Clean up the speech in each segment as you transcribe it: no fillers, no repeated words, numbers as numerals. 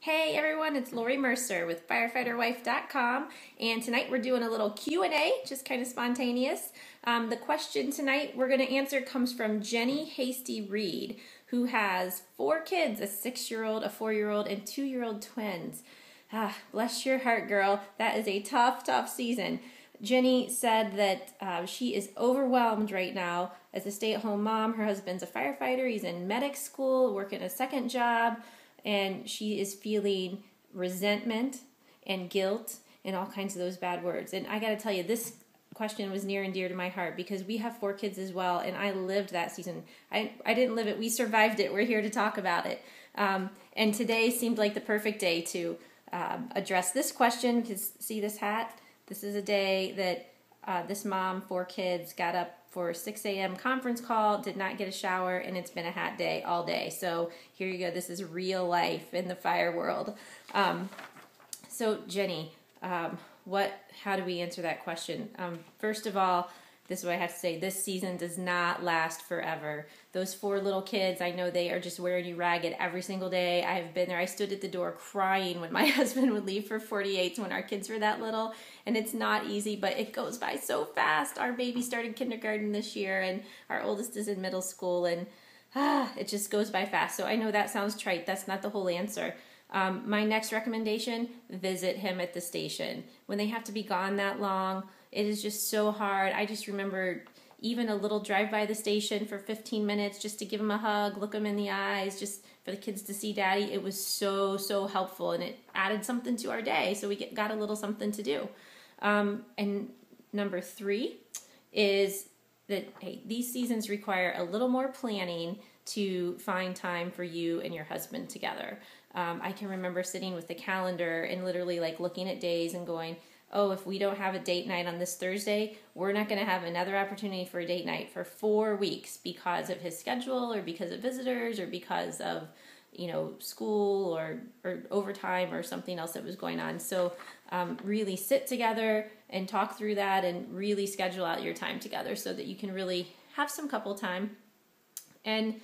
Hey everyone, it's Lori Mercer with firefighterwife.com, and tonight we're doing a little Q&A, just kind of spontaneous. The question tonight we're going to answer comes from Jenny Hasty Reed, who has 4 kids, a 6-year-old, a 4-year-old, and 2-year-old twins. Bless your heart, girl. That is a tough season. Jenny said that she is overwhelmed right now as a stay-at-home mom. Her husband's a firefighter. He's in medic school, working a second job. And she is feeling resentment and guilt and all kinds of those bad words. And I got to tell you, this question was near and dear to my heart because we have 4 kids as well, and I lived that season. I didn't live it. We survived it. We're here to talk about it. And today seemed like the perfect day to address this question because, see this hat? This is a day that this mom, 4 kids, got up for a 6 a.m. conference call, did not get a shower, and it's been a hat day all day. So here you go. This is real life in the fire world. So Jenny, how do we answer that question? First of all, this is what I have to say. This season does not last forever. Those 4 little kids, I know they are just wearing you ragged every single day. I have been there. I stood at the door crying when my husband would leave for 48s when our kids were that little. And it's not easy, but it goes by so fast. Our baby started kindergarten this year, and our oldest is in middle school, and it just goes by fast. So I know that sounds trite. That's not the whole answer. My next recommendation, visit him at the station. When they have to be gone that long, it is just so hard. I just remember even a little drive by the station for 15 minutes just to give him a hug, look him in the eyes, just for the kids to see Daddy. It was so helpful, and it added something to our day, so we got a little something to do. And number 3 is that, hey, these seasons require a little more planning to find time for you and your husband together. I can remember sitting with the calendar and literally like looking at days and going, oh, if we don't have a date night on this Thursday, we're not going to have another opportunity for a date night for 4 weeks because of his schedule or because of visitors or because of, school or overtime or something else that was going on. So really sit together and talk through that and really schedule out your time together so that you can really have some couple time. And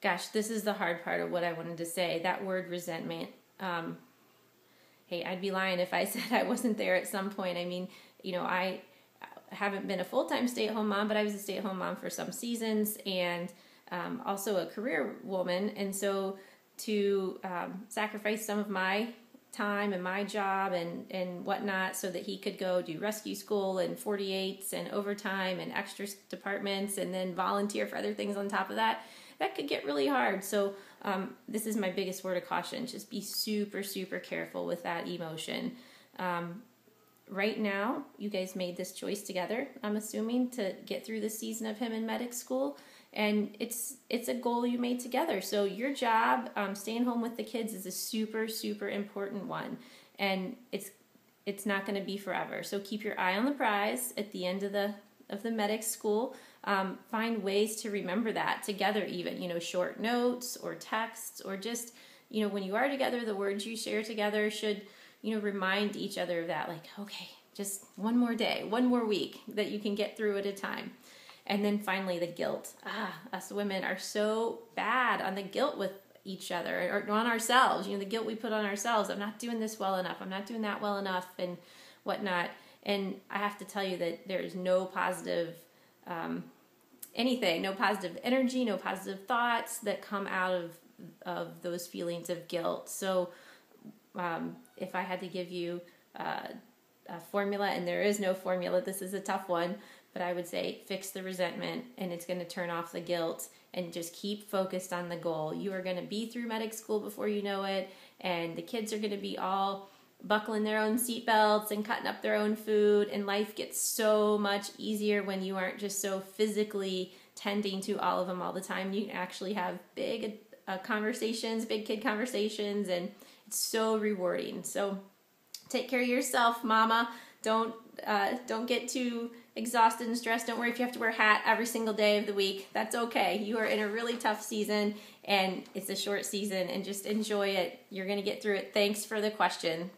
gosh, this is the hard part of what I wanted to say, that word resentment. Hey, I'd be lying if I said I wasn't there at some point. I mean, I haven't been a full-time stay-at-home mom, but I was a stay-at-home mom for some seasons and also a career woman. And so to sacrifice some of my time and my job and whatnot so that he could go do rescue school and 48s and overtime and extra departments and then volunteer for other things on top of that, that could get really hard. So this is my biggest word of caution. Just be super careful with that emotion. Right now, you guys made this choice together, I'm assuming, to get through the season of him in medic school. And it's a goal you made together. So your job, staying home with the kids, is a super important one. And it's not going to be forever. So keep your eye on the prize at the end of the medic school. Find ways to remember that together even, short notes or texts or just, when you are together, the words you share together should, remind each other of that. Like, okay, just one more day, one more week that you can get through at a time. And then finally, the guilt. Us women are so bad on the guilt with each other or on ourselves. The guilt we put on ourselves. I'm not doing this well enough. I'm not doing that well enough and whatnot. And I have to tell you that there's no positive anything, no positive energy, no positive thoughts that come out of those feelings of guilt. So if I had to give you a formula, and there is no formula, this is a tough one, but I would say fix the resentment and it's going to turn off the guilt and just keep focused on the goal. You are going to be through medic school before you know it, and the kids are going to be all buckling their own seatbelts and cutting up their own food, and life gets so much easier when you aren't just so physically tending to all of them all the time. You can actually have big conversations, big kid conversations, and it's so rewarding. So take care of yourself, mama. Don't get too exhausted and stressed. Don't worry if you have to wear a hat every single day of the week. That's okay. You are in a really tough season, and it's a short season, and just enjoy it. You're going to get through it. Thanks for the question.